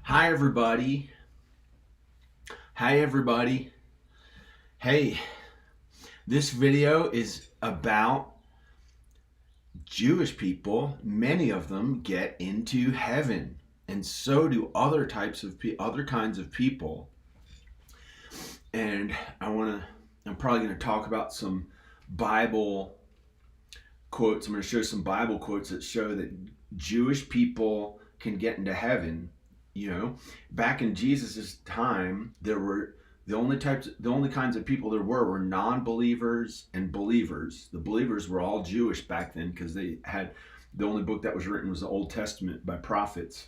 Hi everybody. Hi everybody. Hey, this video is about Jewish people. Many of them get into heaven, and so do other kinds of people. And I'm probably going to talk about some Bible quotes. I'm going to show some Bible quotes that show that Jewish people can get into heaven. Back in Jesus's time, there were the only kinds of people there were non-believers and believers. The believers were all Jewish back then because they had the only book that was written was the Old Testament by prophets.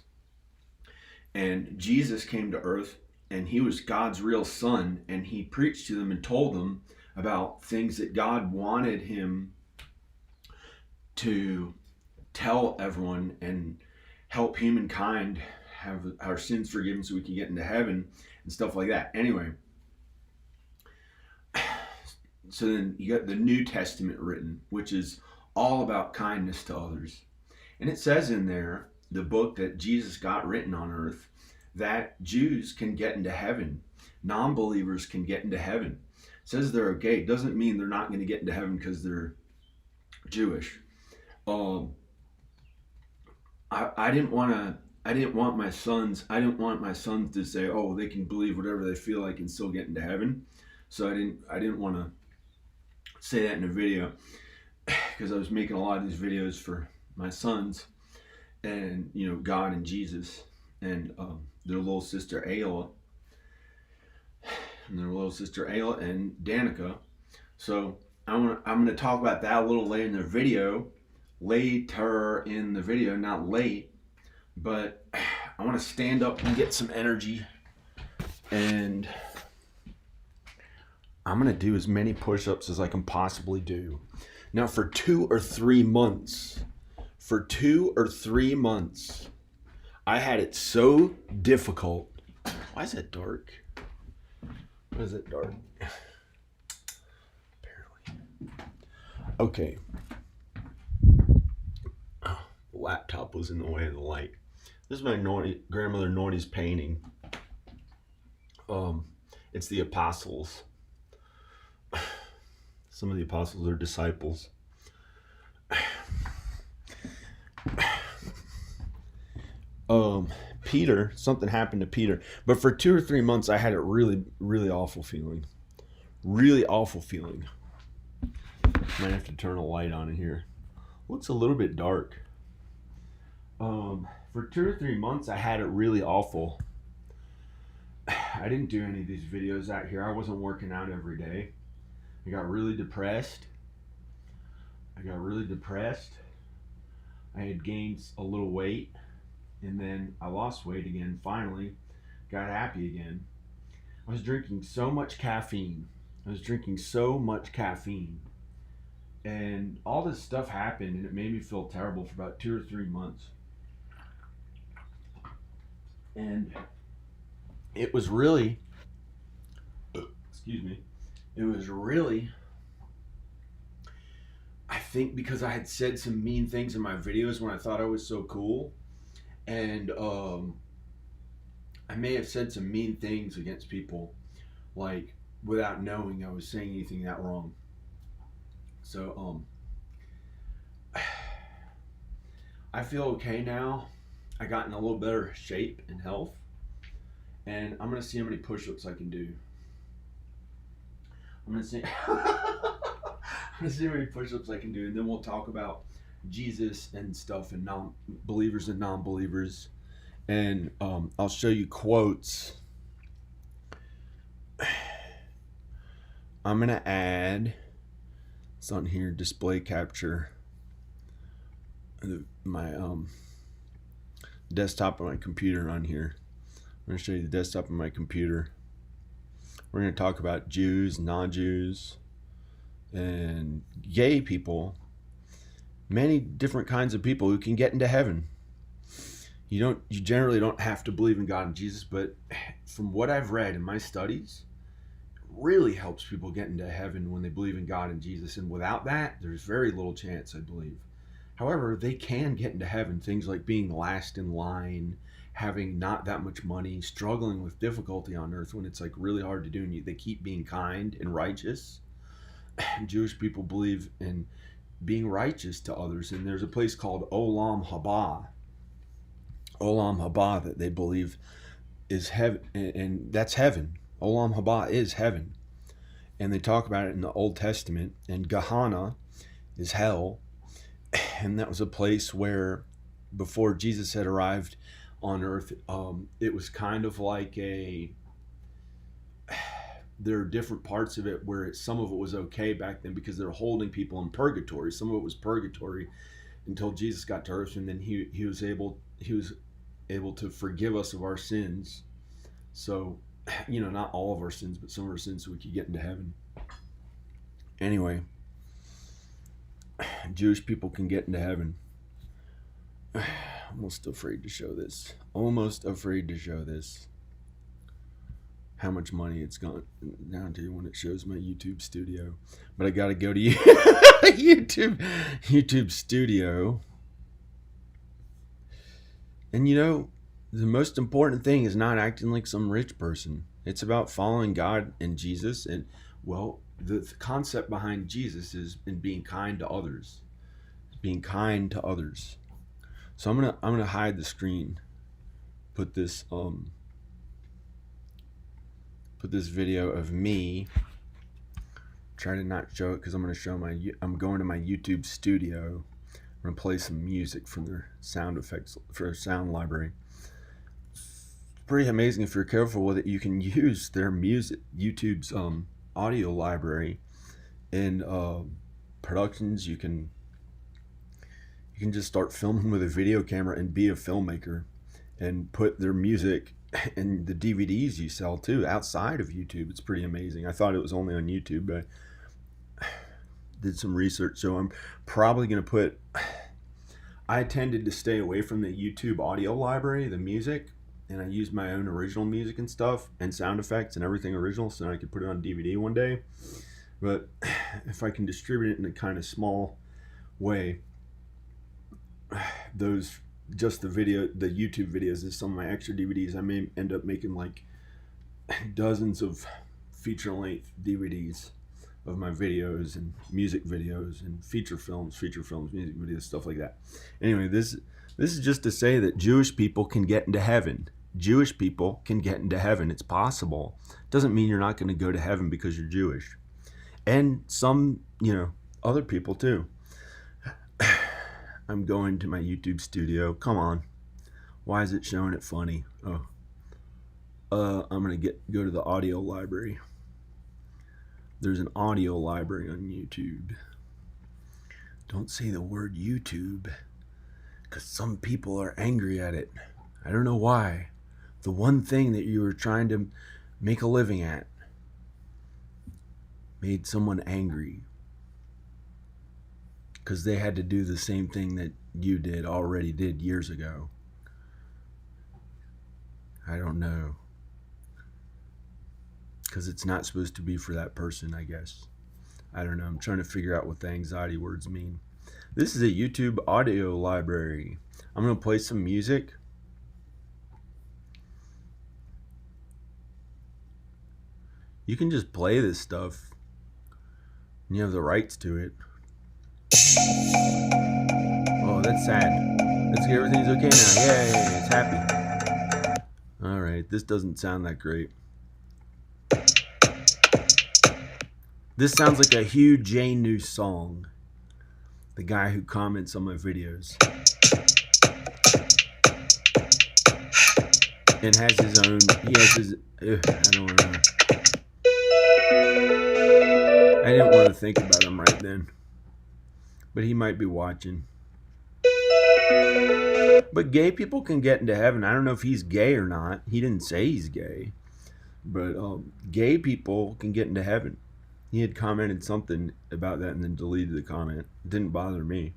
And Jesus came to earth, and he was God's real son, and he preached to them and told them about things that God wanted him to tell everyone and help humankind have our sins forgiven so we can get into heaven and stuff like that. Anyway, so then you got the New Testament written, which is all about kindness to others. And it says in there, the book that Jesus got written on earth, that Jews can get into heaven. Non-believers can get into heaven. It says they're okay. It doesn't mean they're not going to get into heaven because they're Jewish. I didn't want my sons to say, oh, they can believe whatever they feel like and still get into heaven. So I didn't want to say that in a video because I was making a lot of these videos for my sons and God and Jesus and their little sister Ayla and Danica. So I'm gonna talk about that a little later in the video. Not late, but I want to stand up and get some energy, and I'm going to do as many push-ups as I can possibly do. Now for 2 or 3 months, I had it so difficult. Why is it dark? Why is it dark? Apparently. Okay. The laptop was in the way of the light. This is my grandmother Norty's painting. It's the apostles. Some of the apostles are disciples. Peter, something happened to Peter. But for 2 or 3 months, I had a really, really awful feeling. Really awful feeling. Might have to turn a light on in here. Looks a little bit dark. For 2 or 3 months, I had it really awful. I didn't do any of these videos out here. I wasn't working out every day. I got really depressed. I had gained a little weight, and then I lost weight again. Finally, got happy again. I was drinking so much caffeine. And all this stuff happened, and it made me feel terrible for about 2 or 3 months. And it was really, I think because I had said some mean things in my videos when I thought I was so cool. And I may have said some mean things against people, like without knowing I was saying anything that wrong. So I feel okay now. I got in a little better shape and health, and I'm gonna see how many push-ups I can do. I'm gonna see how many push-ups I can do, and then we'll talk about Jesus and stuff, and non-believers and non-believers, and I'll show you quotes. I'm gonna add. It's on here. Display capture. My desktop on my computer on here. I'm going to show you the desktop on my computer. We're going to talk about Jews, non-Jews, and gay people. Many different kinds of people who can get into heaven. You generally don't have to believe in God and Jesus, but from what I've read in my studies, it really helps people get into heaven when they believe in God and Jesus. And without that, there's very little chance, I believe. However, they can get into heaven. Things like being last in line, having not that much money, struggling with difficulty on earth when it's like really hard to do, and they keep being kind and righteous. Jewish people believe in being righteous to others, and there's a place called Olam Haba. Olam Haba that they believe is heaven, and that's heaven. Olam Haba is heaven, and they talk about it in the Old Testament. And Gehenna is hell, and that was a place where, before Jesus had arrived on earth, it was kind of like there are different parts of it where some of it was okay back then because they were holding people in purgatory. Some of it was purgatory until Jesus got to earth, and then he was able to forgive us of our sins. So, not all of our sins, but some of our sins, so we could get into heaven. Anyway, Jewish people can get into heaven. Almost afraid to show this. How much money it's gone down to when it shows my YouTube studio. But I gotta go to YouTube studio. And the most important thing is not acting like some rich person. It's about following God and Jesus. And the concept behind Jesus is in being kind to others. Being kind to others. So I'm gonna hide the screen. Put this video of me. Try to not show it because I'm going to my YouTube studio. I'm gonna play some music from their sound effects for their sound library. It's pretty amazing if you're careful with it. You can use their music, YouTube's audio library in productions. You can just start filming with a video camera and be a filmmaker, and put their music and the DVDs you sell too outside of YouTube. It's pretty amazing. I thought it was only on YouTube, but I did some research, so I'm probably going to put... I tended to stay away from the YouTube audio library, the music, and I used my own original music and stuff, and sound effects and everything original, so I could put it on DVD one day. But if I can distribute it in a kind of small way, the YouTube videos is some of my extra DVDs. I may end up making like dozens of feature-length DVDs of my videos and music videos and feature films, music videos, stuff like that. Anyway, this is just to say that Jewish people can get into heaven. Jewish people can get into heaven. It's possible. Doesn't mean you're not going to go to heaven because you're Jewish. And some, other people too. I'm going to my YouTube studio. Come on. Why is it showing it funny? Oh. I'm going to go to the audio library. There's an audio library on YouTube. Don't say the word YouTube, because some people are angry at it. I don't know why. The one thing that you were trying to make a living at made someone angry, because they had to do the same thing that you already did years ago. I don't know. Because it's not supposed to be for that person, I guess. I don't know. I'm trying to figure out what the anxiety words mean. This is a YouTube audio library. I'm going to play some music. You can just play this stuff, and you have the rights to it. Oh, that's sad. Let's get everything's okay now. Yay, it's happy. Alright, this doesn't sound that great. This sounds like a Hugh J. New song. The guy who comments on my videos. And has his own... I don't want to... I didn't want to think about him right then. But he might be watching. But gay people can get into heaven. I don't know if he's gay or not. He didn't say he's gay. But gay people can get into heaven. He had commented something about that and then deleted the comment. It didn't bother me.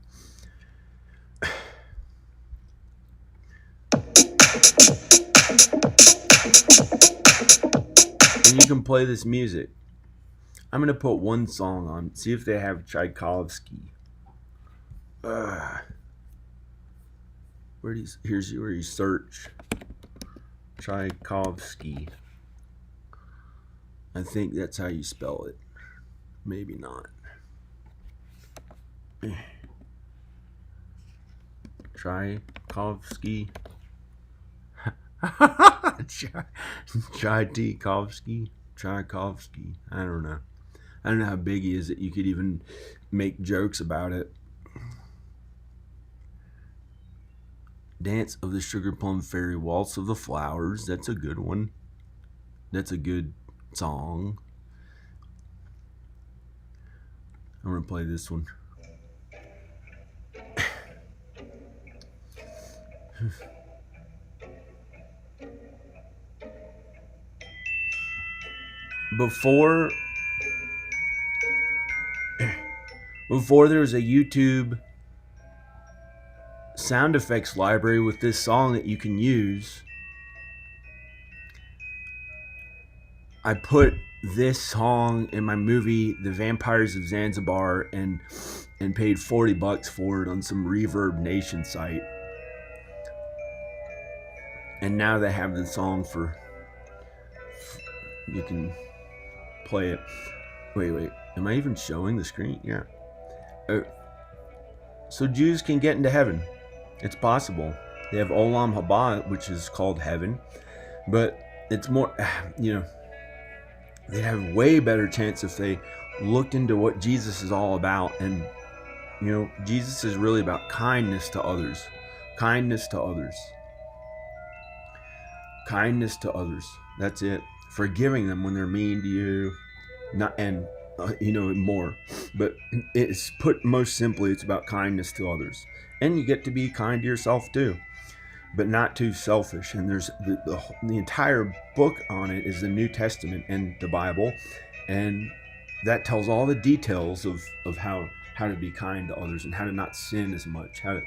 And you can play this music. I'm going to put one song on. See if they have Tchaikovsky. Here's where you search. Tchaikovsky. I think that's how you spell it. Maybe not. Tchaikovsky. Tchaikovsky. Tchaikovsky. I don't know. I don't know how big he is that you could even make jokes about it. Dance of the Sugar Plum Fairy, Waltz of the Flowers. That's a good one. That's a good song. I'm going to play this one. Before there was a YouTube sound effects library with this song that you can use, I put this song in my movie The Vampires of Zanzibar and paid $40 for it on some Reverb Nation site. And now they have the song for, you can play it. Wait, am I even showing the screen? Yeah. So Jews can get into heaven. It's possible. They have Olam Haba, which is called heaven, but it's more, they'd have way better chance if they looked into what Jesus is all about. And, Jesus is really about kindness to others. Kindness to others. Kindness to others. That's it. Forgiving them when they're mean to you. More. But it's put most simply, it's about kindness to others. And you get to be kind to yourself too, but not too selfish. And there's the entire book on it is the New Testament and the Bible. And that tells all the details of how to be kind to others and how to not sin as much, how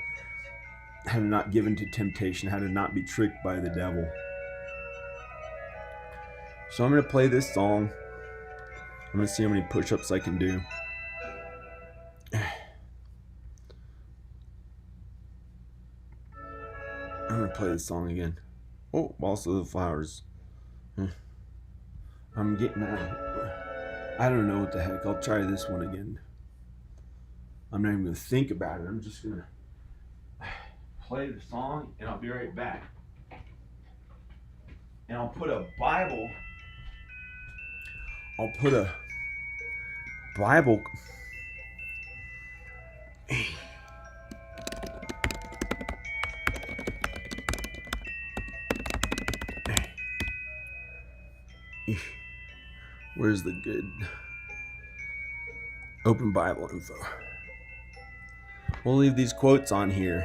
to not give into temptation, how to not be tricked by the devil. So I'm going to play this song. I'm going to see how many push-ups I can do. I'm going to play this song again. Oh, Waltz of the Flowers. I'm getting I don't know what the heck. I'll try this one again. I'm not even going to think about it. I'm just going to play the song and I'll be right back. And I'll put a Bible. Where's the good open Bible info? We'll leave these quotes on here.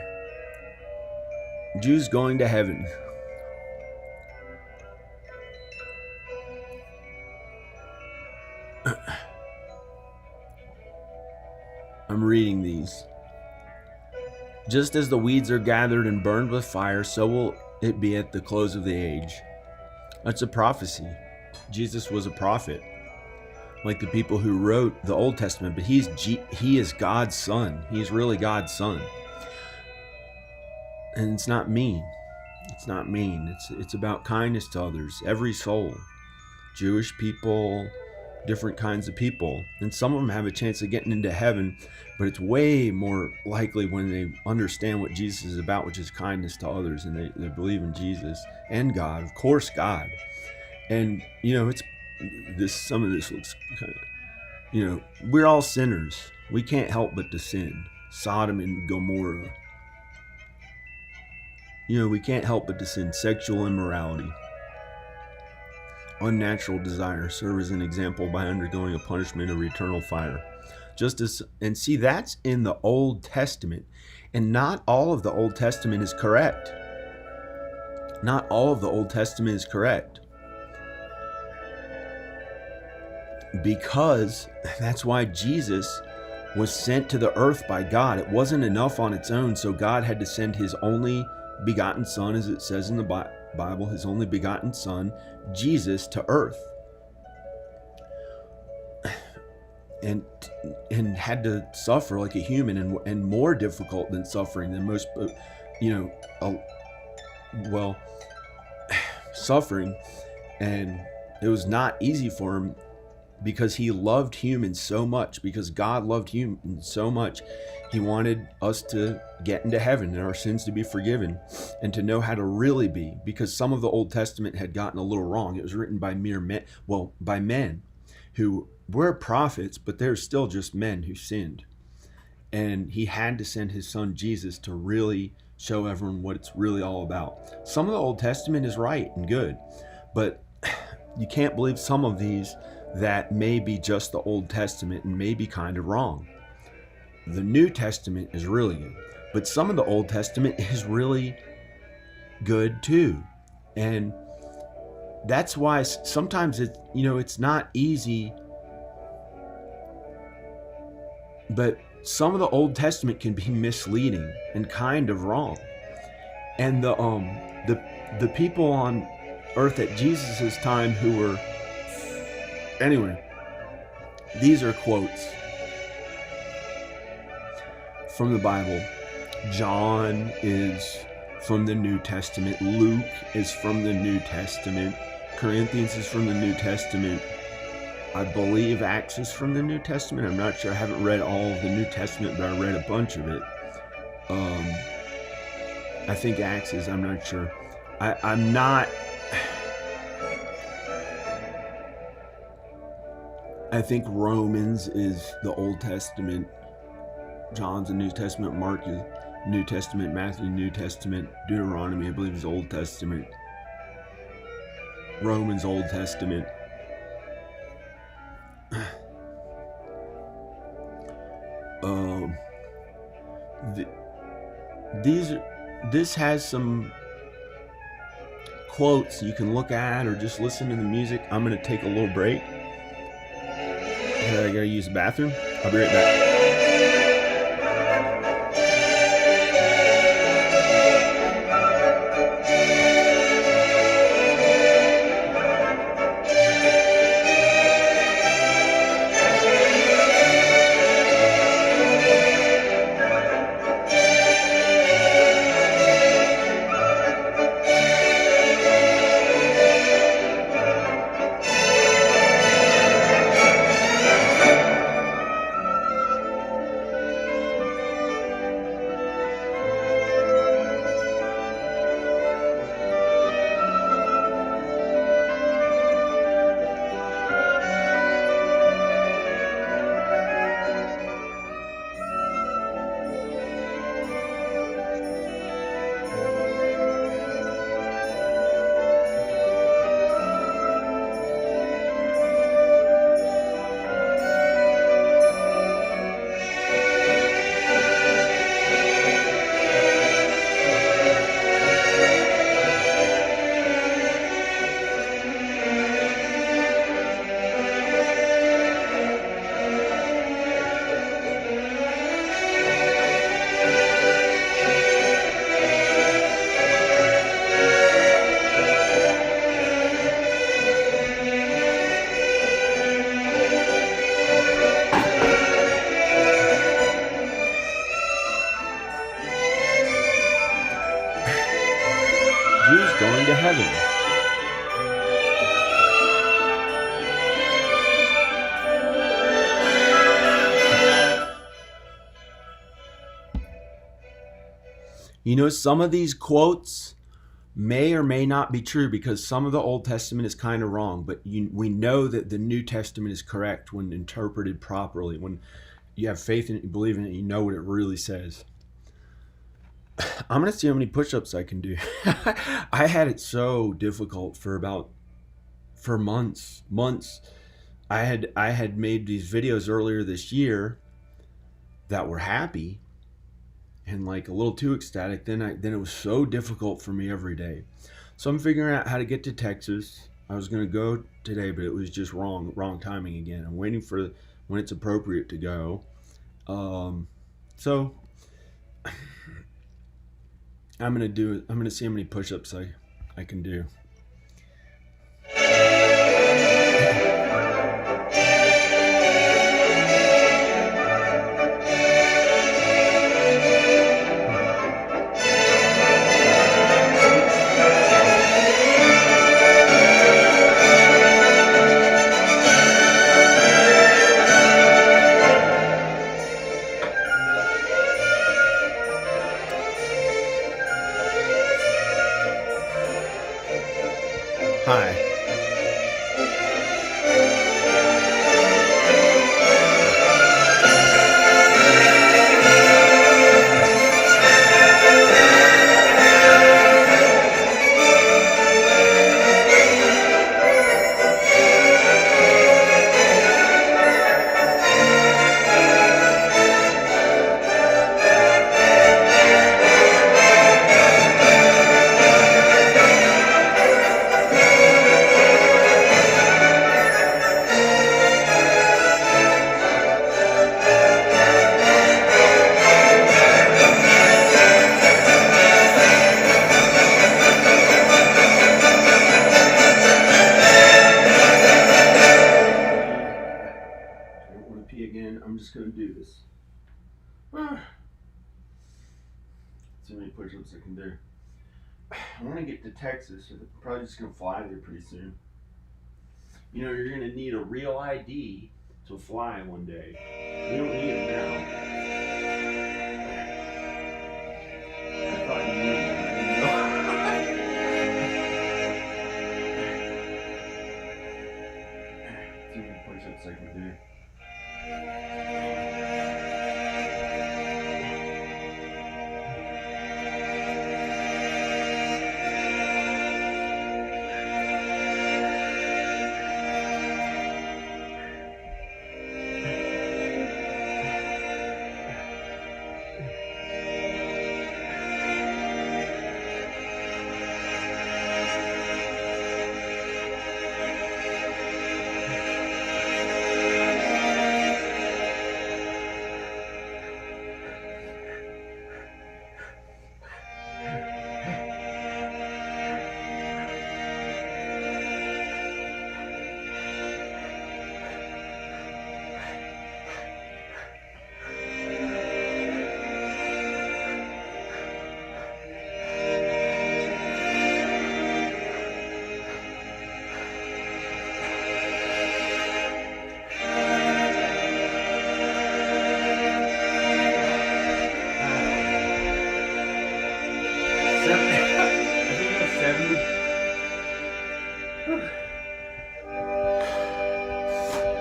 Jews going to heaven. I'm reading these. Just as the weeds are gathered and burned with fire, so will it be at the close of the age. That's a prophecy. Jesus was a prophet, like the people who wrote the Old Testament, but he is God's son. He's really God's son. And it's not mean. It's not mean. It's about kindness to others, every soul. Jewish people, different kinds of people. And some of them have a chance of getting into heaven, but it's way more likely when they understand what Jesus is about, which is kindness to others, and they believe in Jesus and God, of course God. And, some of this looks kind of, we're all sinners. We can't help but to sin. Sodom and Gomorrah. We can't help but to sin. Sexual immorality. Unnatural desire serve as an example by undergoing a punishment of eternal fire. And see, that's in the Old Testament. And not all of the Old Testament is correct. Not all of the Old Testament is correct. Because that's why Jesus was sent to the earth by God. It wasn't enough on its own, so God had to send his only begotten son, as it says in the Bible, his only begotten son, Jesus, to earth. And had to suffer like a human, and more difficult than suffering than most, suffering, and it was not easy for him because he loved humans so much, because God loved humans so much. He wanted us to get into heaven and our sins to be forgiven and to know how to really be, because some of the Old Testament had gotten a little wrong. It was written by mere men, by men who were prophets, but they're still just men who sinned. And he had to send his son Jesus to really show everyone what it's really all about. Some of the Old Testament is right and good, but you can't believe some of these that may be just the Old Testament and may be kind of wrong. The New Testament is really good, but some of the Old Testament is really good too. And that's why sometimes it's not easy, but some of the Old Testament can be misleading and kind of wrong. And the people on earth at Jesus' time who were, anyway, these are quotes from the Bible. John is from the New Testament. Luke is from the New Testament. Corinthians is from the New Testament. I believe Acts is from the New Testament. I'm not sure. I haven't read all of the New Testament, but I read a bunch of it. I think Acts is. I'm not sure. I'm not. I think Romans is the Old Testament. John's the New Testament. Mark is New Testament. Matthew, New Testament. Deuteronomy, I believe, is Old Testament. Romans, Old Testament. This has some quotes you can look at or just listen to the music. I'm gonna take a little break. I gotta use the bathroom. I'll be right back. Jews going to heaven. You know, some of these quotes may or may not be true because some of the Old Testament is kind of wrong, but we know that the New Testament is correct when interpreted properly. When you have faith in it, you believe in it, you know what it really says. I'm going to see how many push-ups I can do. I had it so difficult for months. I had made these videos earlier this year that were happy and like a little too ecstatic. Then it was so difficult for me every day. So I'm figuring out how to get to Texas. I was going to go today, but it was just wrong timing again. I'm waiting for when it's appropriate to go. So I'm going to see how many push-ups I can do. Hi. Again, I'm just going to do this. See how many push-ups I can do. I want to get to Texas, so I'm probably just going to fly there pretty soon. You know, you're going to need a real ID to fly one day. You don't need it now. I thought you needed it. See how many push-ups I can do.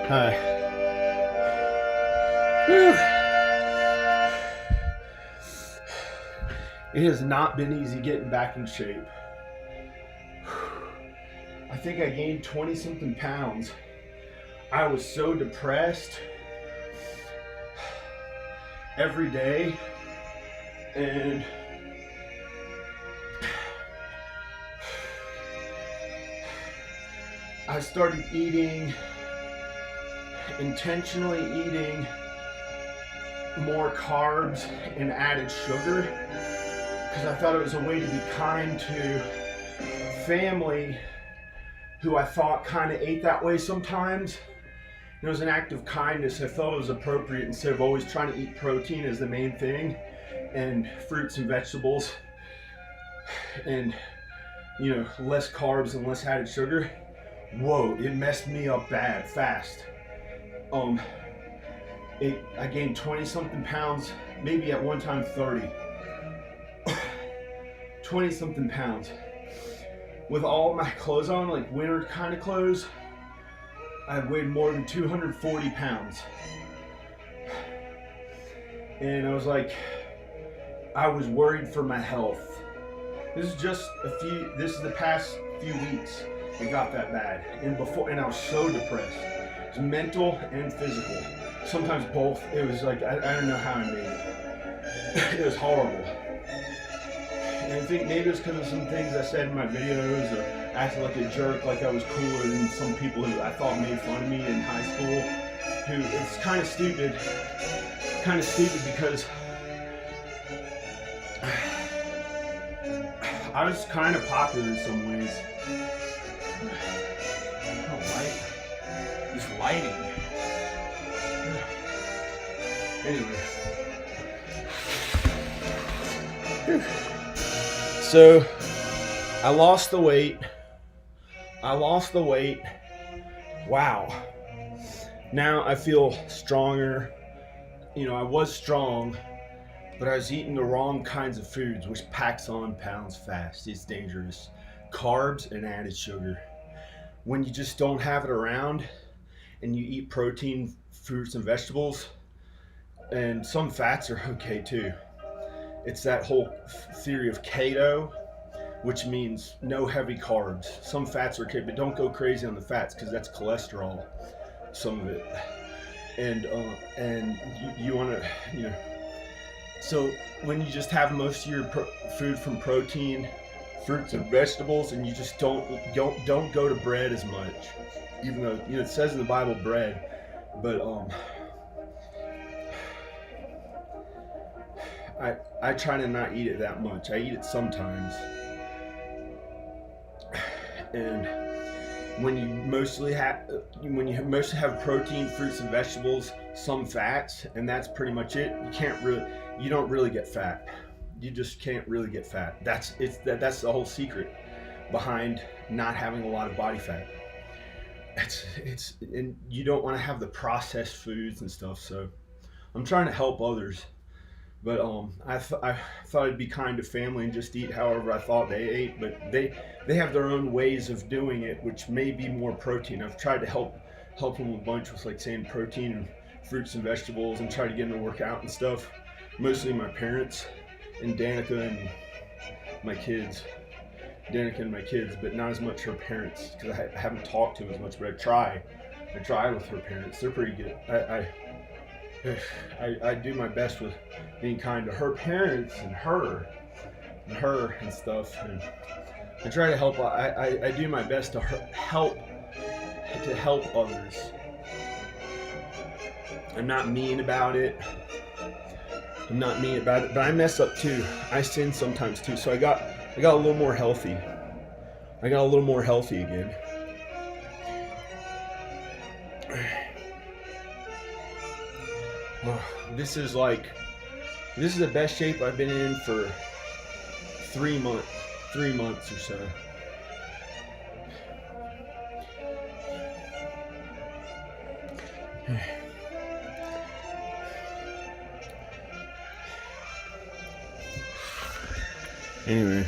Hi. It has not been easy getting back in shape. I think I gained 20 something pounds. I was so depressed every day, and I started intentionally eating more carbs and added sugar because I thought it was a way to be kind to family who I thought kind of ate that way sometimes. It was an act of kindness. I felt it was appropriate instead of always trying to eat protein as the main thing and fruits and vegetables and, you know, less carbs and less added sugar. Whoa, it messed me up bad, fast. I gained 20 something pounds, maybe at one time 30. 20 something pounds. With all my clothes on, like winter kind of clothes, I weighed more than 240 pounds. And I was like, I was worried for my health. This is the past few weeks it got that bad. And I was so depressed. It was mental and physical. Sometimes both. It was like, I don't know how I made it. It was horrible. And I think maybe it's because of some things I said in my videos, or acting like a jerk, like I was cooler than some people who I thought made fun of me in high school. Who, it's kind of stupid. Kind of stupid because I was kind of popular in some ways. Oh, light. This lighting. Anyway. So, I lost the weight. Wow. Now I feel stronger. You know, I was strong, but I was eating the wrong kinds of foods, which packs on pounds fast. It's dangerous. Carbs and added sugar. when you just don't have it around and you eat protein, fruits, and vegetables, and some fats are okay too. It's that whole theory of keto, which means no heavy carbs. Some fats are okay, but don't go crazy on the fats because that's cholesterol, some of it. And you want to, you know. So when you just have most of your food from protein, fruits and vegetables, and you just don't go to bread as much, even though it says in the Bible bread, but I try to not eat it that much. I eat it sometimes, and when you mostly have protein, fruits and vegetables, some fats, and that's pretty much it. You don't really get fat. You just can't really get fat. That's the whole secret behind not having a lot of body fat. And you don't want to have the processed foods and stuff. So I'm trying to help others, but I thought it'd be kind to family and just eat however I thought they ate. But they have their own ways of doing it, which may be more protein. I've tried to help them a bunch with, like, saying protein and fruits and vegetables, and try to get them to work out and stuff. Mostly my parents and Danica and my kids. Danica and my kids, but not as much her parents, because I haven't talked to them as much. But I try with her parents. They're pretty good. I do my best with being kind to her parents and her and stuff, and I try to help. I do my best to help others. I'm not mean about it. But I mess up too. I sin sometimes too. So I got a little more healthy. I got a little more healthy again. This is the best shape I've been in for 3 months or so. Anyway.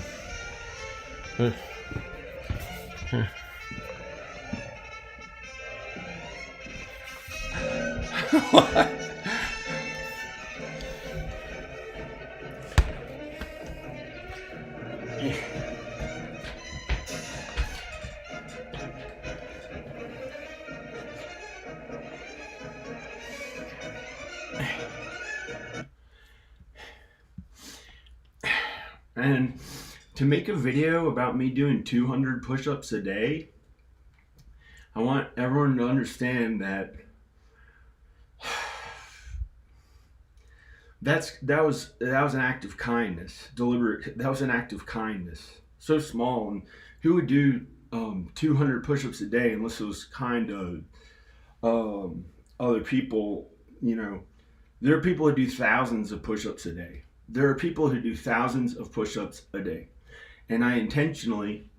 And to make a video about me doing 200 push-ups a day, I want everyone to understand that that was an act of kindness, deliberate. That was an act of kindness, so small. And who would do 200 push-ups a day unless it was kind of other people? There are people who do thousands of push-ups a day. There are people who do thousands of push-ups a day. And I intentionally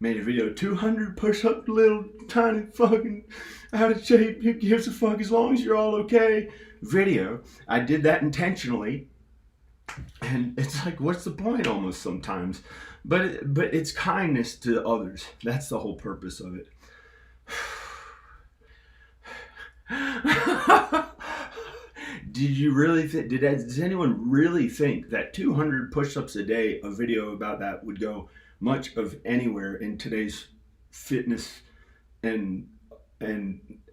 made a video, 200 push-up, little tiny fucking out of shape, who gives a fuck, as long as you're all okay video. I did that intentionally. And it's like, what's the point almost sometimes? But it's kindness to others. That's the whole purpose of it. Does anyone really think that 200 push-ups a day, a video about that, would go much of anywhere in today's fitness and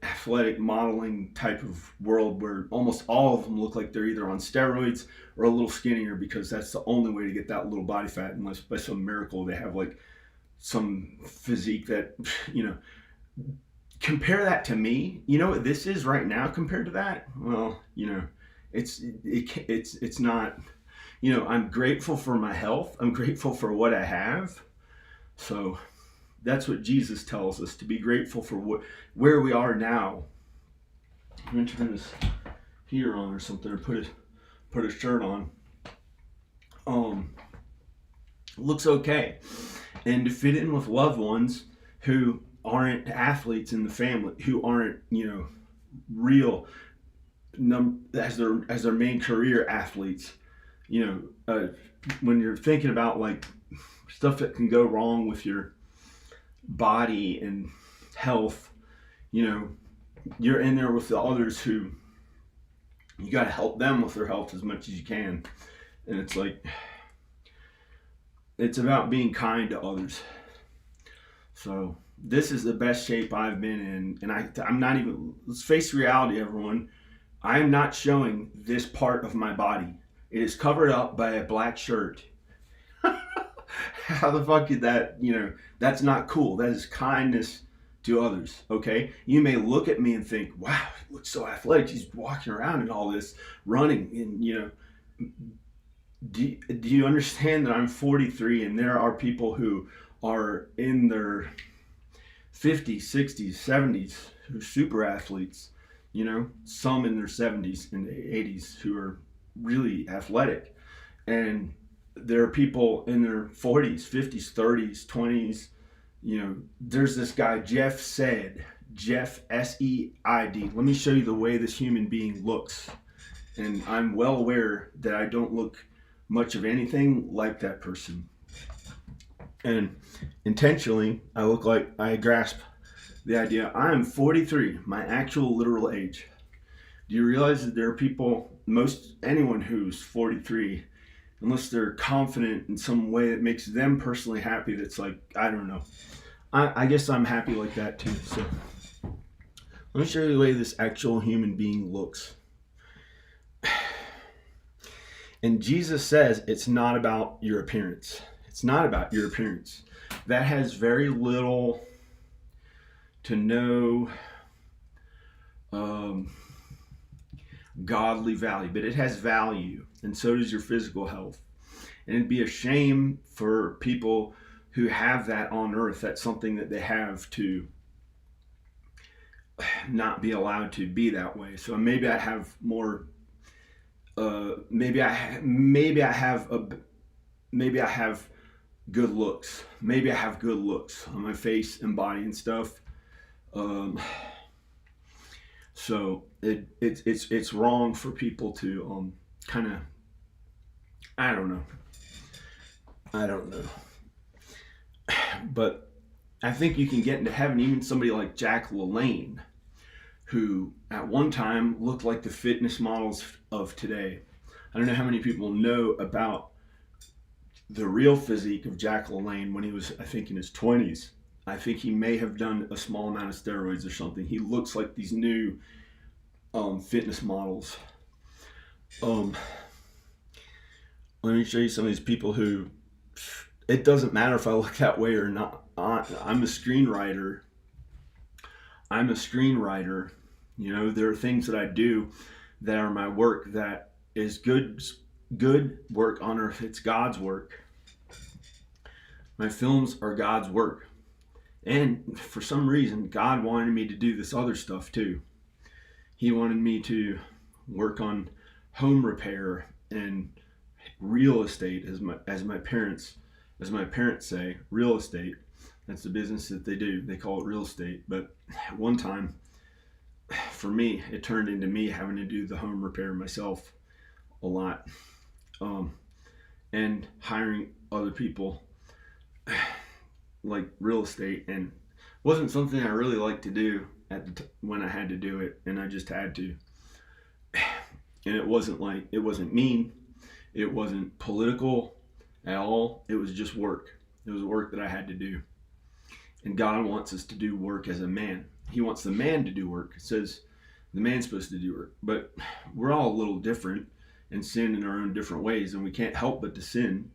athletic modeling type of world, where almost all of them look like they're either on steroids or a little skinnier, because that's the only way to get that little body fat, unless by some miracle they have like some physique that, compare that to me. You know what this is right now compared to that? Well, it's not. I'm grateful for my health. I'm grateful for what I have. So that's what Jesus tells us, to be grateful for where we are now. I'm gonna turn this heater on or something, or put a shirt on. Looks okay, and to fit in with loved ones who aren't athletes in the family, who aren't real as their main career athletes. When you're thinking about like stuff that can go wrong with your body and health, you know, you're in there with the others who you got to help them with their health as much as you can. And it's like, it's about being kind to others. So this is the best shape I've been in. And I'm not even, let's face reality, everyone. I am not showing this part of my body. It is covered up by a black shirt. How the fuck is that? You know, that's not cool. That is kindness to others. Okay. You may look at me and think, wow, he looks so athletic. He's walking around and all this running. And, you know, do you understand that I'm 43 and there are people who are in their 50s, 60s, 70s who are super athletes, you know, some in their 70s and 80s who are really athletic. And there are people in their 40s, 50s, 30s, 20s. You know, there's this guy, Jeff Seid, Jeff, S-E-I-D. Let me show you the way this human being looks. And I'm well aware that I don't look much of anything like that person. And intentionally, I look like I grasp the idea. I'm 43, my actual literal age. Do you realize that there are people, anyone who's 43, unless they're confident in some way that makes them personally happy, that's like, I don't know. I guess I'm happy like that too. So let me show you the way this actual human being looks. And Jesus says it's not about your appearance. It's not about your appearance. That has very little to no godly value, but it has value, and so does your physical health. And it'd be a shame for people who have that on earth. That's something that they have to not be allowed to be that way. So maybe I have more. Maybe I have good looks. Maybe I have good looks on my face and body and stuff. So it's wrong for people to kind of, I don't know. But I think you can get into heaven. Even somebody like Jack LaLanne, who at one time looked like the fitness models of today. I don't know how many people know about the real physique of Jack LaLanne when he was, I think, in his 20s. I think he may have done a small amount of steroids or something. He looks like these new fitness models. Let me show you some of these people who, it doesn't matter if I look that way or not. I'm a screenwriter. You know, there are things that I do that are my work that is good work on earth. It's God's work. My films are God's work. And for some reason, God wanted me to do this other stuff too. He wanted me to work on home repair and real estate, as my parents say, real estate. That's the business that they do. They call it real estate. But at one time, for me, it turned into me having to do the home repair myself a lot, and hiring other people, like real estate, and wasn't something I really liked to do when I had to do it, and I just had to. And it wasn't mean, it wasn't political at all. It was just work. It was work that I had to do. And God wants us to do work as a man. He wants the man to do work. It says the man's supposed to do work, but we're all a little different and sin in our own different ways, and we can't help but to sin.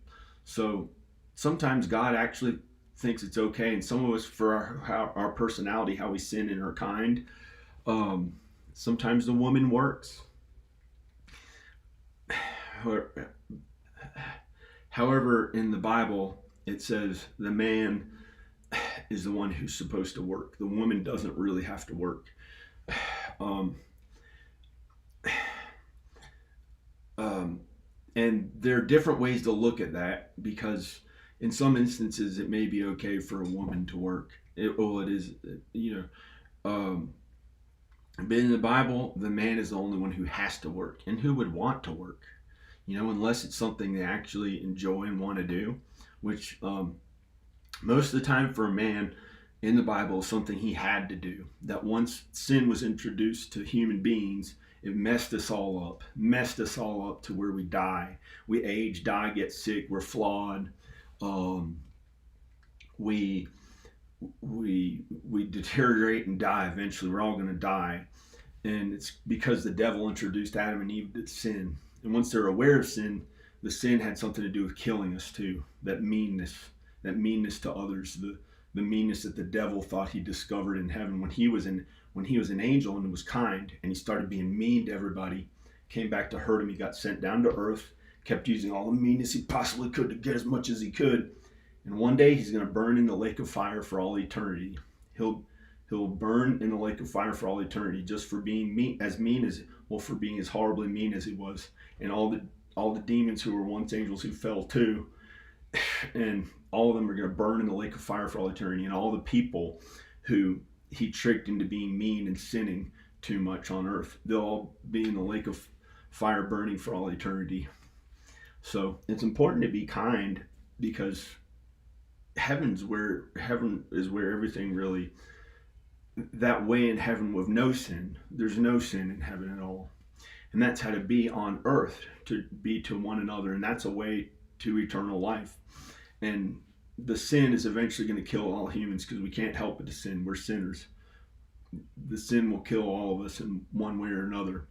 So sometimes God actually thinks it's okay, and some of us, for our personality, how we sin and are kind, sometimes the woman works. However, in the Bible, it says the man is the one who's supposed to work. The woman doesn't really have to work. And there are different ways to look at that, because in some instances it may be okay for a woman to work. It is, you know. But in the Bible, the man is the only one who has to work. And who would want to work? You know, unless it's something they actually enjoy and want to do, which most of the time for a man, in the Bible is something he had to do. That once sin was introduced to human beings, it messed us all up to where we die. We age, die, get sick, we're flawed. Um, we we deteriorate and die eventually. We're all going to die. And it's because the devil introduced Adam and Eve to sin. And once they're aware of sin, the sin had something to do with killing us too. That meanness to others, the meanness that the devil thought he discovered in heaven when he was an angel and was kind, and he started being mean to everybody, came back to hurt him. He got sent down to earth, kept using all the meanness he possibly could to get as much as he could. And one day he's going to burn in the lake of fire for all eternity. He'll burn in the lake of fire for all eternity, just for being for being as horribly mean as he was. And all the demons who were once angels who fell too, and all of them are going to burn in the lake of fire for all eternity. And all the people who he tricked into being mean and sinning too much on earth, they'll all be in the lake of fire burning for all eternity. So it's important to be kind, because heaven is where everything really, that way in heaven with no sin. There's no sin in heaven at all. And that's how to be on earth, to be to one another. And that's a way to eternal life. And the sin is eventually going to kill all humans, because we can't help but to sin. We're sinners. The sin will kill all of us in one way or another.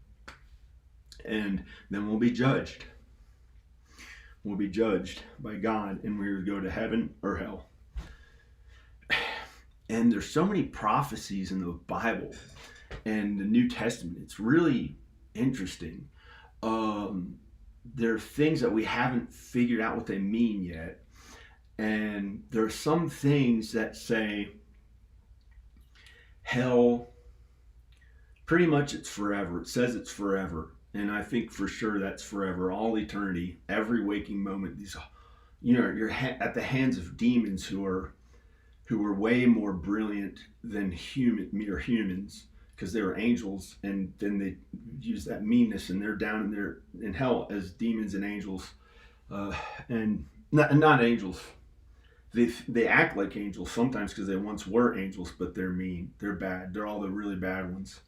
And then we'll be judged. We'll be judged by God, and we will go to heaven or hell. And there's so many prophecies in the Bible and the New Testament. It's really interesting. There are things that we haven't figured out what they mean yet. And there are some things that say hell, pretty much it's forever. It says it's forever. And I think for sure that's forever, all eternity, every waking moment. These, you're at the hands of demons who are way more brilliant than mere humans, because they were angels, and then they use that meanness, and they're down in hell as demons and angels, and not angels. They act like angels sometimes because they once were angels, but they're mean, they're bad, they're all the really bad ones,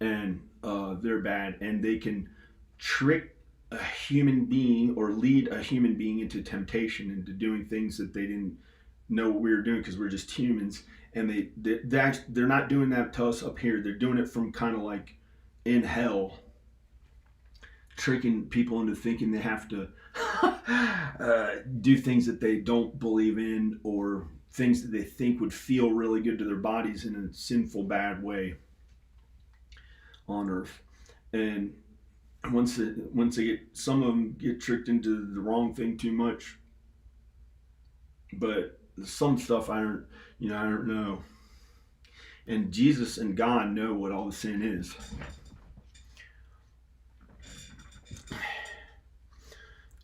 and they're bad, and they can trick a human being or lead a human being into temptation, into doing things that they didn't know what we were doing, because we're just humans. And they're not doing that to us up here. They're doing it from kind of like in hell, tricking people into thinking they have to do things that they don't believe in, or things that they think would feel really good to their bodies in a sinful, bad way on earth. And once some of them get tricked into the wrong thing too much, but some stuff I don't know. And Jesus and God know what all the sin is.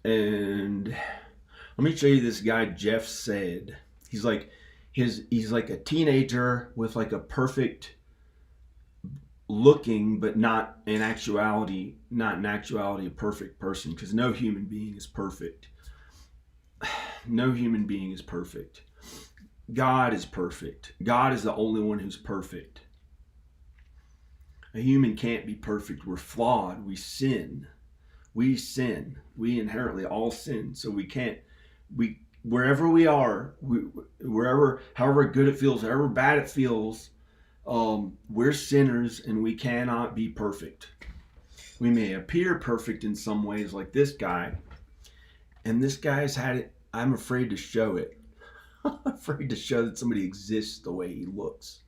And let me show you this guy Jeff said. He's like a teenager with like a perfect looking, but not in actuality a perfect person, because no human being is perfect. No human being is perfect. God is perfect. God is the only one who's perfect. A human can't be perfect. We're flawed. We sin. We inherently all sin. So wherever we are, however good it feels, however bad it feels, we're sinners, and we cannot be perfect. We may appear perfect in some ways, like this guy, and this guy's had it. I'm afraid to show it. I'm afraid to show that somebody exists the way he looks.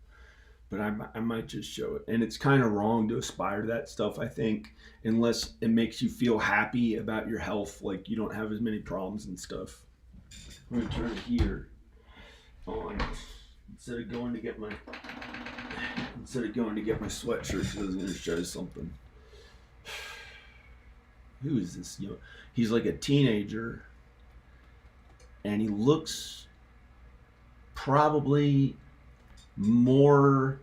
But I might just show it. And it's kind of wrong to aspire to that stuff, I think, unless it makes you feel happy about your health, like you don't have as many problems and stuff. I'm going to turn the heater on instead of going to get my sweatshirt, because I was going to show you something. Who is this? He's like a teenager, and he looks probably more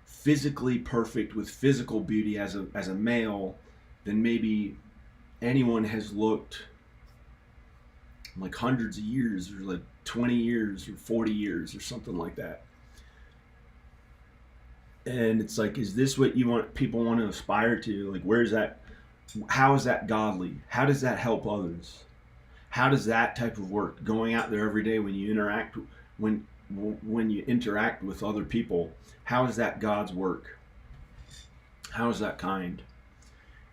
physically perfect, with physical beauty as a male, than maybe anyone has looked like hundreds of years, or like 20 years or 40 years or something like that. And it's like, is this what you want, people want to aspire to? Like, where's that? How is that godly? How does that help others? How does that type of work, going out there every day when you interact, when you interact with other people, how is that God's work? How is that kind?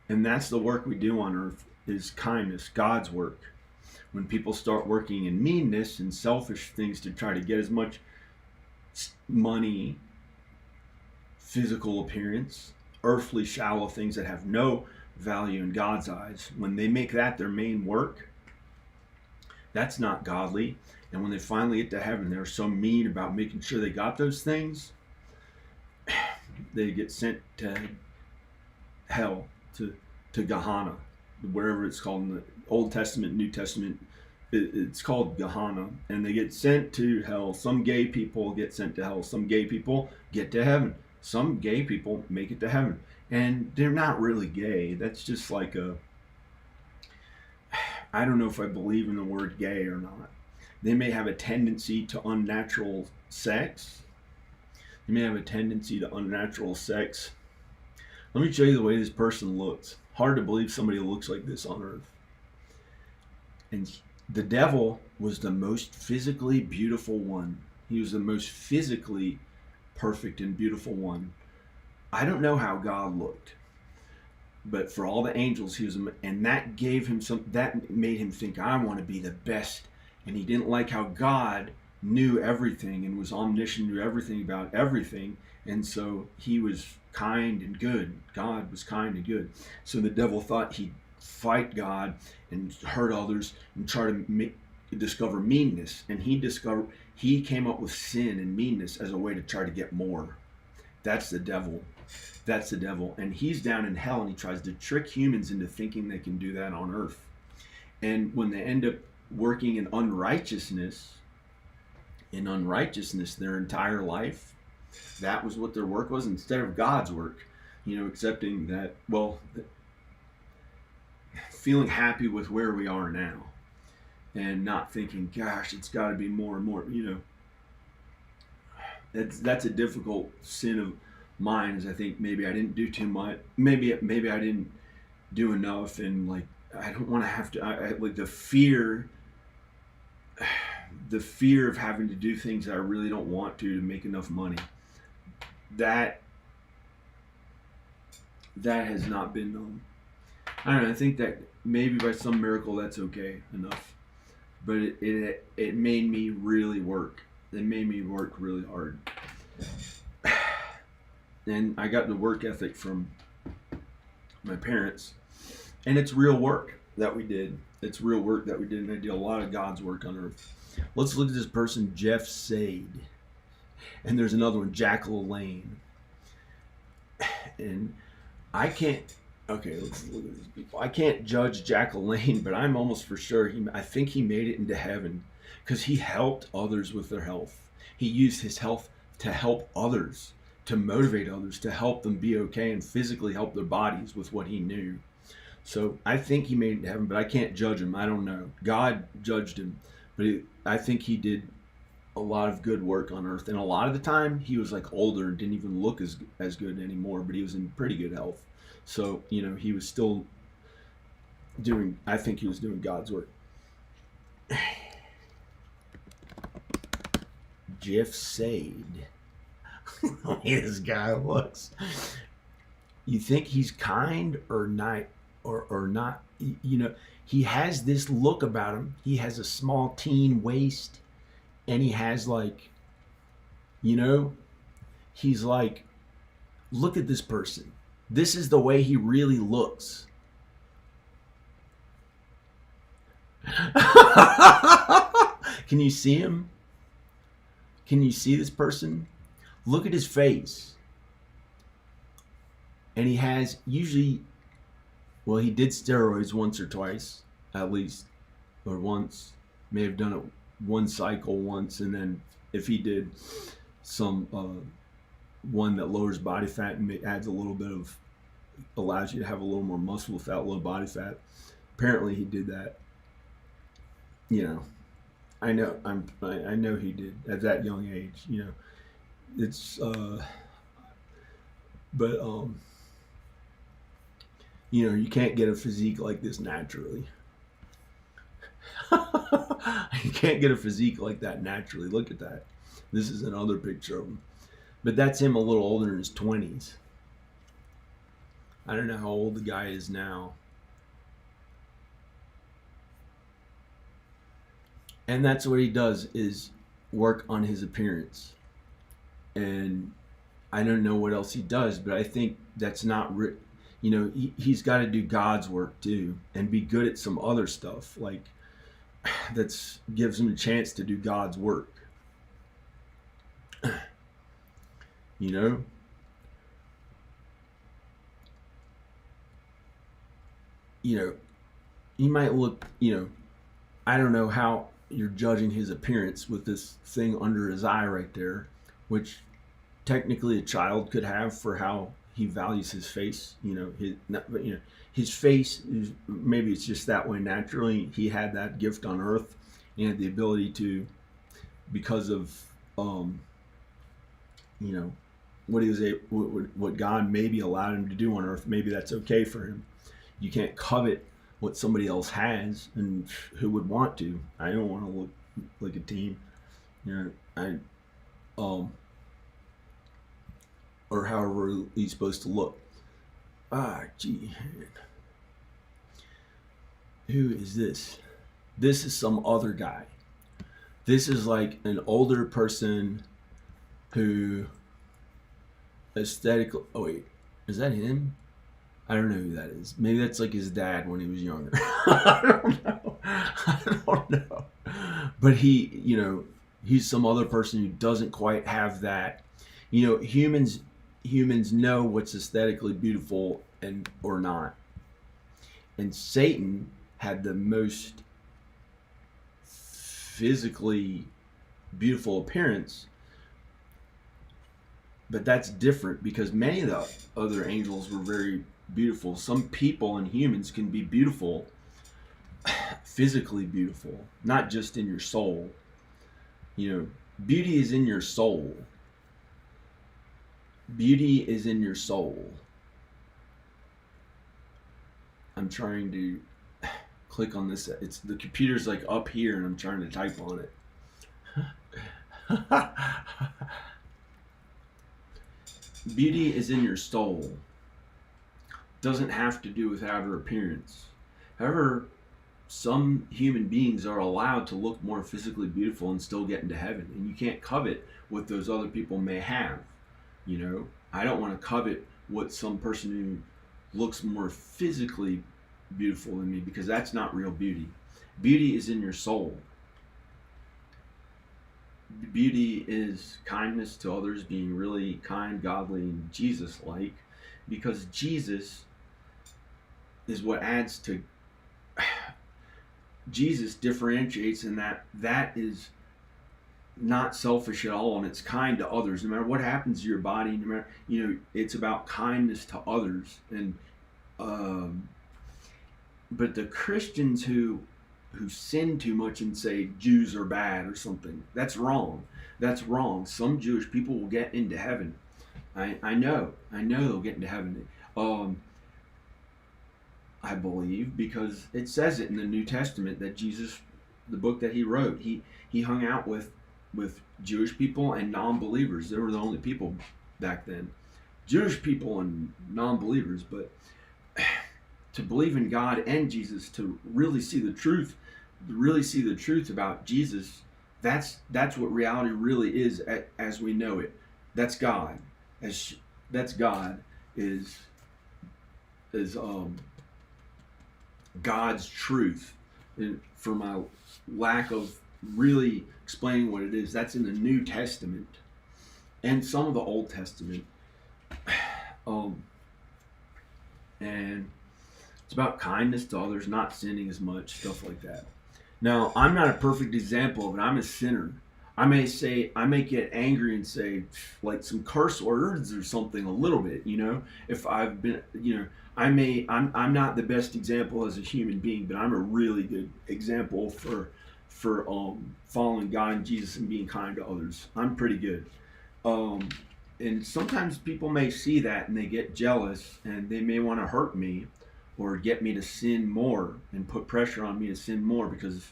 And that's the work we do on earth, is kindness, God's work. When people start working in meanness and selfish things to try to get as much money, physical appearance, earthly, shallow things that have no value in God's eyes, when they make that their main work, that's not godly. And when they finally get to heaven, they're so mean about making sure they got those things, they get sent to hell, to Gehenna, wherever it's called in the Old Testament, New Testament. It's called Gehenna, and they get sent to hell. Some gay people get sent to hell. Some gay people get to heaven. Some gay people make it to heaven, and they're not really gay. That's just like I don't know if I believe in the word gay or not. They may have a tendency to unnatural sex. They may have a tendency to unnatural sex. Let me show you the way this person looks. Hard to believe somebody looks like this on earth. And the devil was the most physically beautiful one. He was the most physically perfect and beautiful one. I don't know how God looked, but for all the angels, he was, and that gave him that made him think, I want to be the best. And he didn't like how God knew everything and was omniscient, knew everything about everything. And so he was kind and good. God was kind and good. So the devil thought he'd fight God and hurt others and try to discover meanness. And he came up with sin and meanness as a way to try to get more. That's the devil. That's the devil. And he's down in hell, and he tries to trick humans into thinking they can do that on earth. And when they end up working in unrighteousness their entire life, that was what their work was, instead of God's work. Accepting that, feeling happy with where we are now, and not thinking, gosh, it's got to be more and more. That's a difficult sin of mine. Is I think maybe I didn't do too much. Maybe I didn't do enough, and like I don't want to have to. I like the fear of having to do things that I really don't want to make enough money. That has not been. I don't know. I think that maybe by some miracle that's okay enough, but it made me really work. It made me work really hard, and I got the work ethic from my parents, and it's real work that we did. It's real work that we did, and I did a lot of God's work on earth. Let's look at this person, Jeff Sade, and there's another one, Jackal Lane, and I can't. Okay, let's look at these people. I can't judge Jackal Lane, but I'm almost for sure I think he made it into heaven because he helped others with their health. He used his health to help others, to motivate others, to help them be okay and physically help their bodies with what he knew. So I think he made it to heaven, but I can't judge him. I don't know. God judged him, but I think he did a lot of good work on earth. And a lot of the time he was like older and didn't even look as good anymore, but he was in pretty good health. So, he was still I think he was doing God's work. Jeff Sade. The way this guy looks. You think he's kind or not, or not? He has this look about him. He has a small teen waist, and he has he's like, look at this person. This is the way he really looks. Can you see him? Can you see this person? Look at his face. And he has usually, he did steroids once or twice, at least, or once. May have done it one cycle once, and then if he did some one that lowers body fat and adds a little bit of, allows you to have a little more muscle without low body fat. Apparently he did that. you know, I know he did at that young age. You know, it's but you know, you can't get a physique like this naturally. You can't get a physique like that naturally. Look at that. This is another picture of him. But that's him a little older in his 20s. I don't know how old the guy is now. And that's what he does, is work on his appearance. And I don't know what else he does, but I think that's not you know, he's got to do God's work too, and be good at some other stuff, like that's gives him a chance to do God's work. You know, you know, he might look, you know, I don't know how you're judging his appearance with this thing under his eye right there, which technically a child could have for how he values his face. You know, you know, his face is, maybe it's just that way naturally. He had that gift on earth. He had the ability to, because of you know, what he was what God maybe allowed him to do on earth. Maybe that's okay for him. You can't covet what somebody else has, and who would want to? I don't want to look like a teen. You know, or however he's supposed to look. Gee, who is this? This is some other guy. This is like an older person who aesthetically. Oh wait, is that him? I don't know who that is. Maybe that's like his dad when he was younger. I don't know. I don't know. But he, you know, he's some other person who doesn't quite have that. You know, humans know what's aesthetically beautiful and or not. And Satan had the most physically beautiful appearance, but that's different because many of the other angels were very beautiful. Some people and humans can be beautiful, physically beautiful, not just in your soul. You know, beauty is in your soul. Beauty is in your soul. I'm trying to click on this. It's the computer's like up here and I'm trying to type on it. Beauty is in your soul. Doesn't have to do with outer appearance. However, some human beings are allowed to look more physically beautiful and still get into heaven, and you can't covet what those other people may have. You know, I don't want to covet what some person who looks more physically beautiful than me, because that's not real beauty. Beauty is in your soul. Beauty is kindness to others, being really kind, godly, and Jesus-like, because Jesus is what adds to. Jesus differentiates in that is not selfish at all, and it's kind to others. No matter what happens to your body, no matter, you know, it's about kindness to others. And but the Christians who sin too much and say Jews are bad or something, that's wrong. That's wrong. Some Jewish people will get into heaven. I know they'll get into heaven. I believe, because it says it in the New Testament that Jesus, the book that he wrote, he hung out with Jewish people and non-believers. They were the only people back then. Jewish people and non-believers, but to believe in God and Jesus, to really see the truth about Jesus, that's what reality really is as we know it. That's God. That's God is God's truth. And for my lack of really explaining what it is, that's in the New Testament and some of the Old Testament. And it's about kindness to others, not sinning as much, stuff like that. Now, I'm not a perfect example of it. I'm a sinner. I may get angry and say like some curse words or something a little bit, you know, if I've been, you know, I'm not the best example as a human being, but I'm a really good example for for following God and Jesus and being kind to others. I'm pretty good. Um, and sometimes people may see that and they get jealous and they may want to hurt me or get me to sin more and put pressure on me to sin more because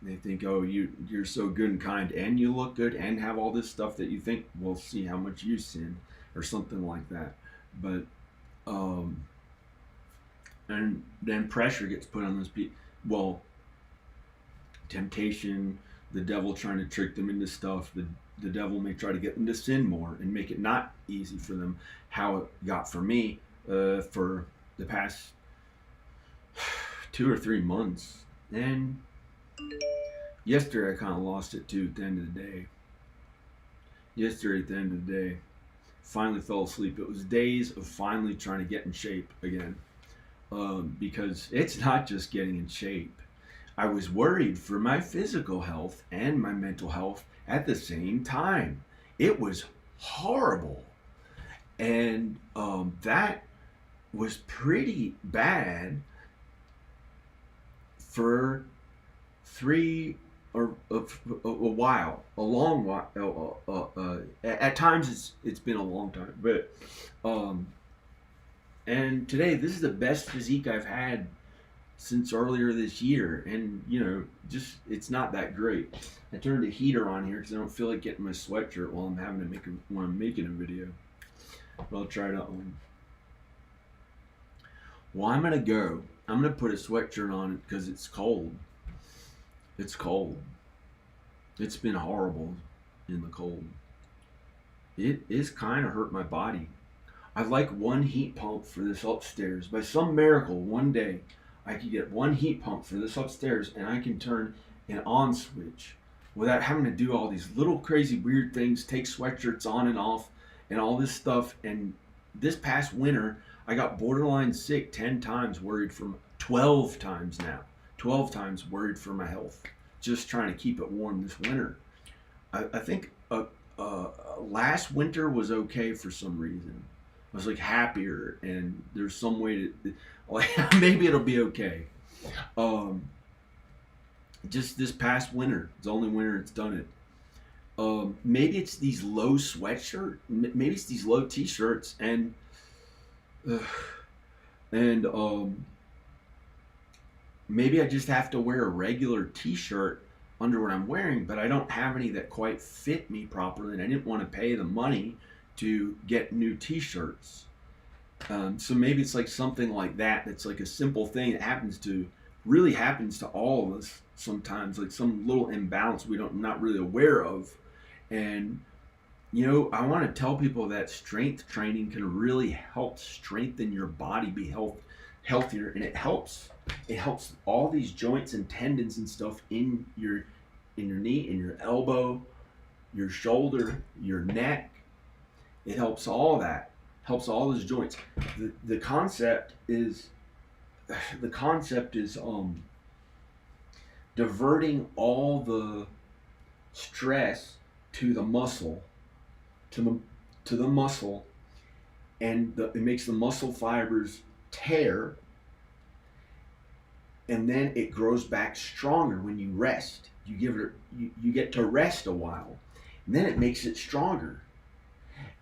they think, oh, you're so good and kind and you look good and have all this stuff that you think we'll see how much you sin or something like that. But and then pressure gets put on those people. Well, temptation, the devil trying to trick them into stuff. The devil may try to get them to sin more and make it not easy for them. How it got for me for the past 2 or 3 months. And yesterday I kind of lost it too at the end of the day. Yesterday at the end of the day, finally fell asleep. It was days of finally trying to get in shape again. Because it's not just getting in shape. I was worried for my physical health and my mental health at the same time. It was horrible. And that was pretty bad for a while, a long while. At times it's been a long time, but and today this is the best physique I've had since earlier this year, and just it's not that great. I turned the heater on here because I don't feel like getting my sweatshirt while I'm making a video. But I'll try to. Well, I'm gonna put a sweatshirt on because it's cold. It's cold. It's been horrible in the cold. It is kind of hurt my body. I'd like one heat pump for this upstairs. By some miracle, one day, I could get one heat pump for this upstairs and I can turn an on switch without having to do all these little crazy weird things, take sweatshirts on and off and all this stuff. And this past winter, I got borderline sick 10 times, 12 times now. 12 times worried for my health, just trying to keep it warm this winter. I think last winter was okay for some reason. I was like happier, and there's some way to, like, maybe it'll be okay. Just this past winter, it's the only winter it's done it. Maybe it's these low sweatshirt, maybe it's these low t-shirts, and maybe I just have to wear a regular t-shirt under what I'm wearing, but I don't have any that quite fit me properly, and I didn't want to pay the money to get new t-shirts. So maybe it's like something like that. That's like a simple thing that really happens to all of us sometimes, like some little imbalance not really aware of. And I want to tell people that strength training can really help strengthen your body, be healthier, and it helps all these joints and tendons and stuff in your knee, in your elbow, your shoulder, your neck. It helps all that. Helps all those joints. The concept is diverting all the stress to the muscle, to the muscle, and it makes the muscle fibers tear, and then it grows back stronger when you rest. You get to rest a while, and then it makes it stronger.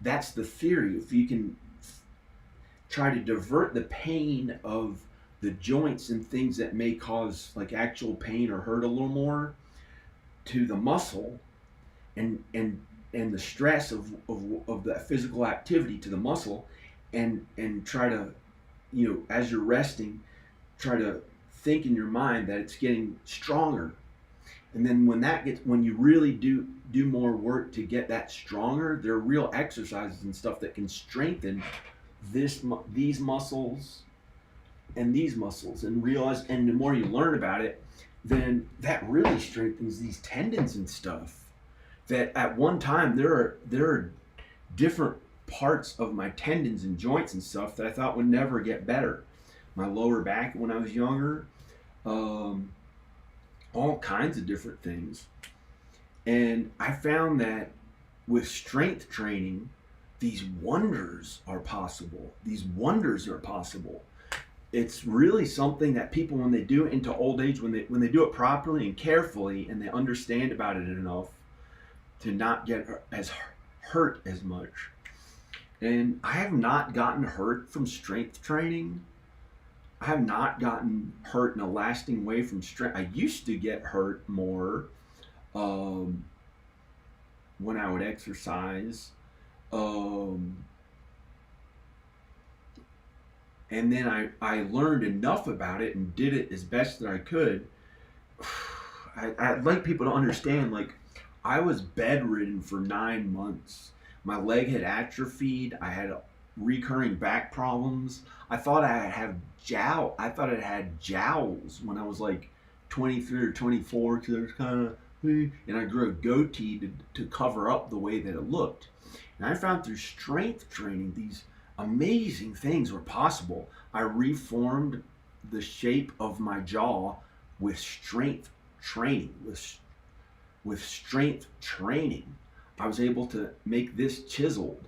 That's the theory. If you can try to divert the pain of the joints and things that may cause like actual pain or hurt a little more to the muscle, and the stress of the physical activity to the muscle, and try to, as you're resting, try to think in your mind that it's getting stronger. And then when you really do more work to get that stronger, there are real exercises and stuff that can strengthen these muscles and these muscles, and the more you learn about it, then that really strengthens these tendons and stuff. That at one time there are different parts of my tendons and joints and stuff that I thought would never get better. My lower back when I was younger, all kinds of different things. And I found that with strength training, these wonders are possible. it's really something that people, when they do it into old age, when they do it properly and carefully, and they understand about it enough to not get as hurt as much. And I have not gotten hurt from strength training. I have not gotten hurt in a lasting way from strength. I used to get hurt more um, when I would exercise. Um, and then I learned enough about it and did it as best that I could. I'd like people to understand, like, I was bedridden for 9 months. My leg had atrophied. I had recurring back problems. I thought I thought I had jowls when I was like 23 or 24, because I was kind of, and I grew a goatee to cover up the way that it looked. And I found through strength training these amazing things were possible. I reformed the shape of my jaw with strength training. With strength training, I was able to make this chiseled.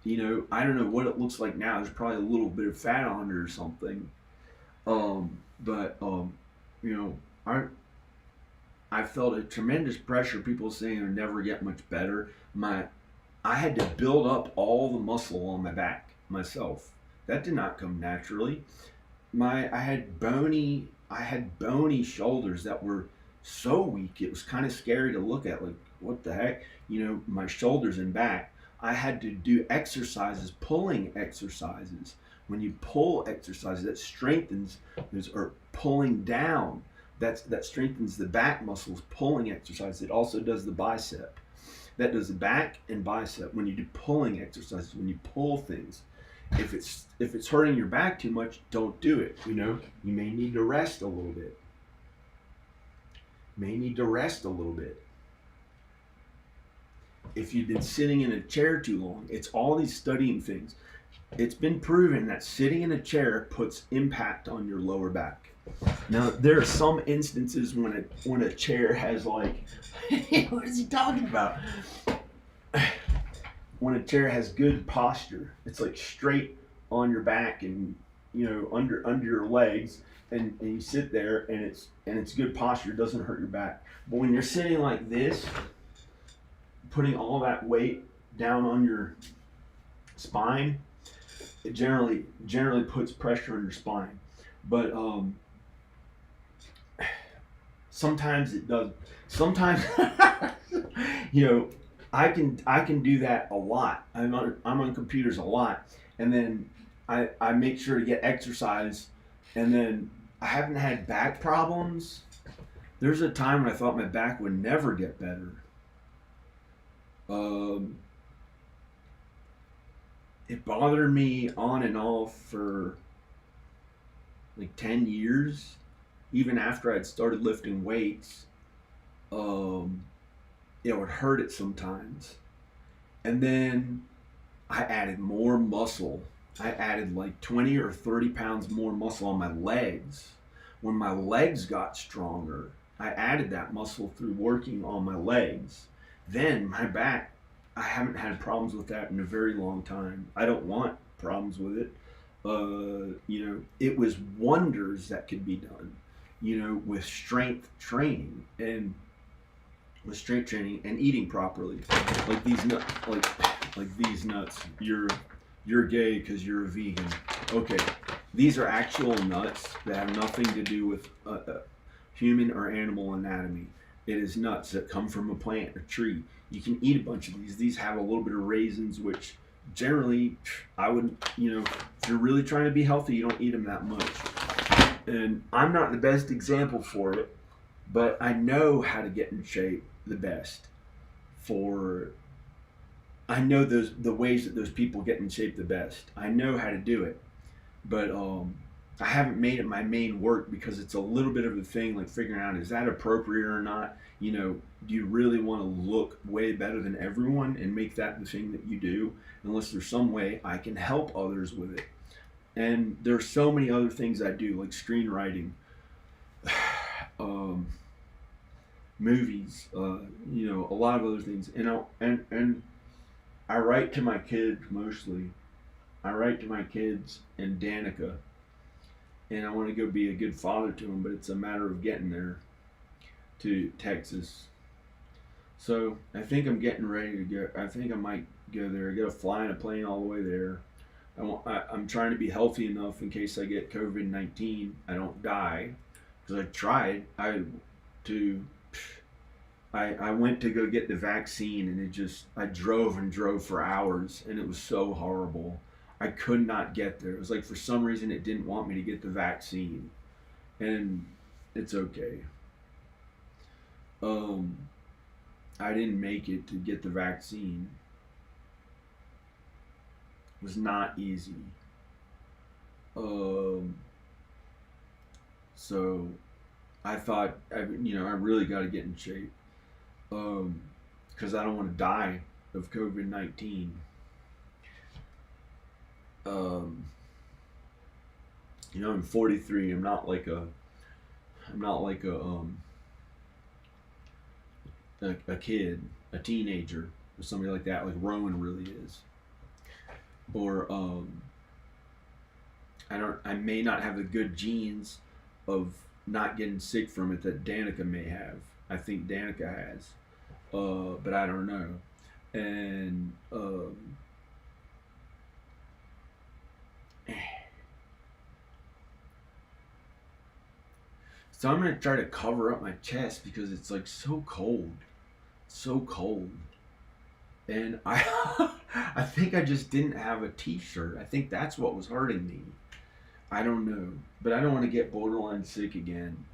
I don't know what it looks like now. There's probably a little bit of fat on it or something. But I felt a tremendous pressure. People saying it'll never get much better. I had to build up all the muscle on my back myself. That did not come naturally. I had bony shoulders that were so weak it was kind of scary to look at. Like, what the heck? My shoulders and back. I had to do exercises, pulling exercises. When you pull exercises, that strengthens or pulling down. That strengthens the back muscles. Pulling exercise. It also does the bicep. That does the back and bicep. When you do pulling exercises, when you pull things, if it's hurting your back too much, don't do it. You may need to rest a little bit. If you've been sitting in a chair too long, it's all these studying things. It's been proven that sitting in a chair puts impact on your lower back. Now, there are some instances when a chair has, like, what is he talking about? When a chair has good posture, it's like straight on your back and under your legs, and you sit there and it's good posture. It doesn't hurt your back. But when you're sitting like this, putting all that weight down on your spine, it generally puts pressure on your spine. But sometimes it does. Sometimes I can do that a lot. I'm on computers a lot, and then I make sure to get exercise, and then I haven't had back problems. There's a time when I thought my back would never get better. It bothered me on and off for like 10 years, even after I'd started lifting weights. It would hurt it sometimes. And then I added more muscle. I added like 20 or 30 pounds more muscle on my legs. When my legs got stronger, I added that muscle through working on my legs. Then my back, I haven't had problems with that in a very long time. I don't want problems with it. It was wonders that could be done, with strength training and eating properly. Like these nuts, like these nuts. You're gay because you're a vegan. Okay, these are actual nuts that have nothing to do with human or animal anatomy. It is nuts that come from a plant or tree. You can eat a bunch of these. These have a little bit of raisins, which generally I wouldn't, if you're really trying to be healthy, you don't eat them that much. And I'm not the best example for it, but I know how to get in shape the best. I know the ways that those people get in shape the best. I know how to do it, but I haven't made it my main work because it's a little bit of a thing, like figuring out, is that appropriate or not? Do you really want to look way better than everyone and make that the thing that you do? Unless there's some way I can help others with it. And there's so many other things I do, like screenwriting, movies, a lot of other things. And I write to my kids mostly. I write to my kids and Danica. and I want to go be a good father to them, but it's a matter of getting there to Texas. So I think I'm getting ready to go. I think I might go there. I got to fly in a plane all the way there. I'm trying to be healthy enough in case I get COVID-19, I don't die. Because I tried. I went to go get the vaccine, and I drove and drove for hours, and it was so horrible. I could not get there. It was like for some reason it didn't want me to get the vaccine, and it's okay. I didn't make it to get the vaccine. It was not easy. So I thought, I really got to get in shape. Because I don't want to die of COVID-19. I'm 43. I'm not like a kid, a teenager, or somebody like that, like Rowan really is. Or I may not have the good genes of not getting sick from it that Danica may have. I think Danica has, but I don't know. And so I'm gonna try to cover up my chest because it's like so cold, and I think I just didn't have a t-shirt. I think that's what was hurting me. I don't know, but I don't want to get borderline sick again.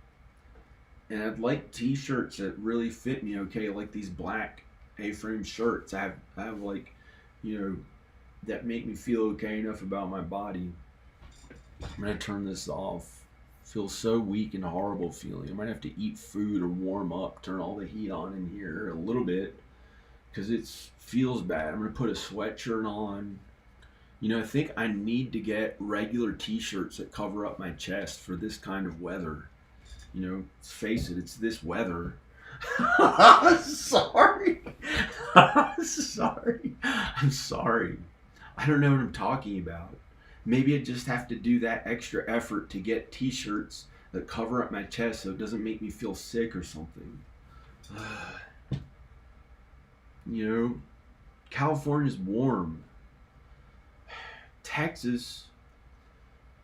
And I'd like t-shirts that really fit me okay, like these black A-frame shirts. I have like, that make me feel okay enough about my body. I'm gonna turn this off. Feels so weak and horrible feeling. I might have to eat food or warm up, turn all the heat on in here a little bit, because it feels bad. I'm gonna put a sweatshirt on. I think I need to get regular t-shirts that cover up my chest for this kind of weather. Let's face it, it's this weather. Sorry. I'm sorry. I don't know what I'm talking about. Maybe I just have to do that extra effort to get t-shirts that cover up my chest so it doesn't make me feel sick or something. California's warm. Texas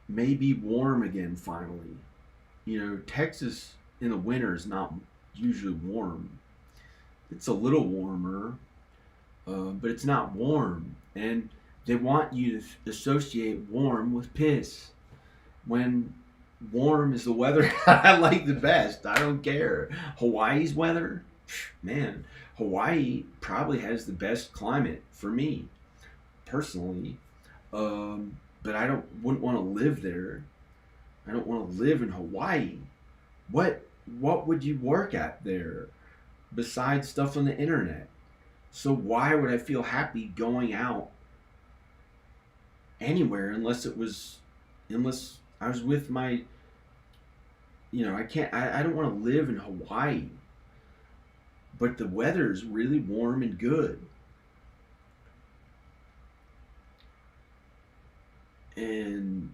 may be warm again finally. Texas in the winter is not usually warm. It's a little warmer, but it's not warm. And they want you to associate warm with piss, when warm is the weather I like the best. I don't care. Hawaii's weather, man, Hawaii probably has the best climate for me, personally. But I wouldn't want to live there. I don't want to live in Hawaii. What would you work at there besides stuff on the internet? So why would I feel happy going out anywhere unless I was with my, I don't want to live in Hawaii. But the weather is really warm and good. And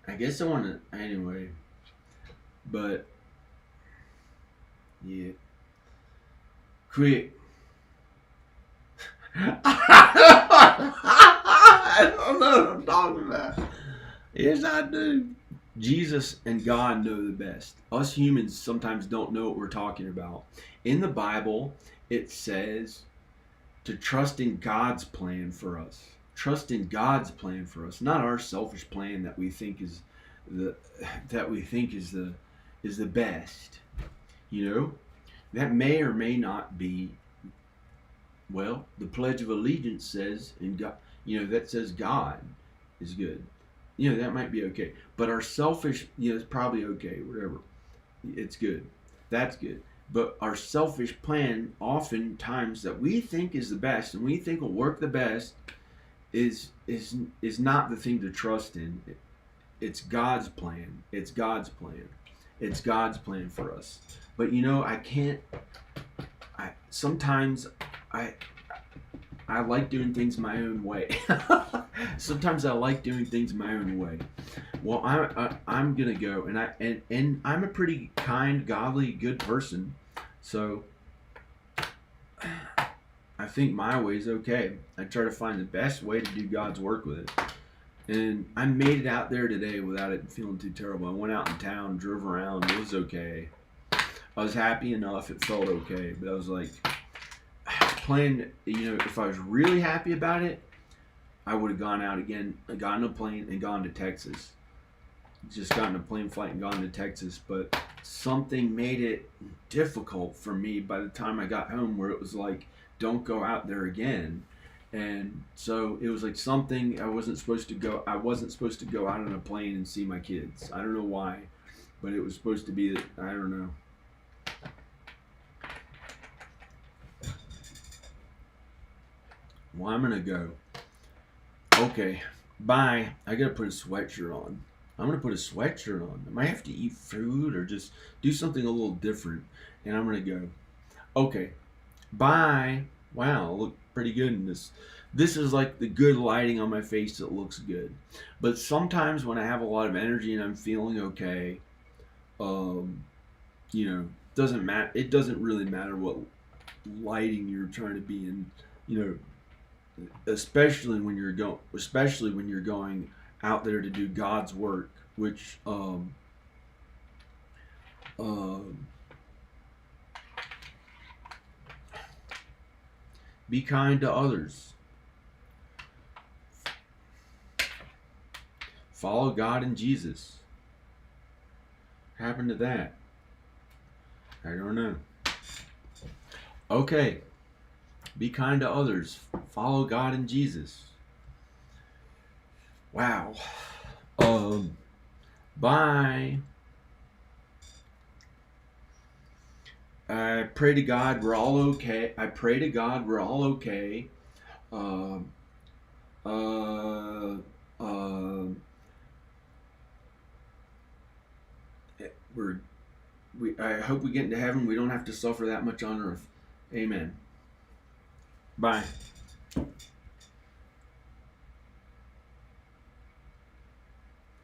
I guess I want to, anyway, but yeah, quick. I don't know what I'm talking about. Yes, I do. Jesus and God know the best. Us humans sometimes don't know what we're talking about. In the Bible, it says to trust in God's plan for us. Trust in God's plan for us, not our selfish plan that we think is the best. That may or may not be. Well, the Pledge of Allegiance says in God, that says God is good. That might be okay. But our selfish, it's probably okay, whatever. It's good. That's good. But our selfish plan, oftentimes that we think is the best and we think will work the best, is not the thing to trust in. It's God's plan. It's God's plan. It's God's plan for us. But sometimes I like doing things my own way. Sometimes I like doing things my own way. Well, I'm gonna go, and I'm a pretty kind, godly, good person, so I think my way's okay. I try to find the best way to do God's work with it. And I made it out there today without it feeling too terrible. I went out in town, drove around, it was okay. I was happy enough, it felt okay, but I was like, playing, if I was really happy about it, I would have gone out again, gotten a plane and gone to Texas. Just gotten a plane flight and gone to Texas, but something made it difficult for me by the time I got home, where it was like, don't go out there again. And so it was like something I wasn't supposed to go out on a plane and see my kids. I don't know why, but it was supposed to be, I don't know. Well, I'm gonna go. Okay, bye. I gotta put a sweatshirt on. I'm gonna put a sweatshirt on. I might have to eat food or just do something a little different. And I'm gonna go. Okay, bye. Wow, I look pretty good in this. This is like the good lighting on my face that looks good. But sometimes when I have a lot of energy and I'm feeling okay, um, doesn't matter. It doesn't really matter what lighting you're trying to be in. You know, especially when you're going out there to do God's work, which um, be kind to others, follow God and Jesus. What happened to that? I don't know. Okay, be kind to others, follow God and Jesus. Wow. Bye. I pray to God we're all okay. I pray to God we're all okay. Um, uh, uh, we're, I hope we get into heaven. We don't have to suffer that much on earth. Amen. Bye.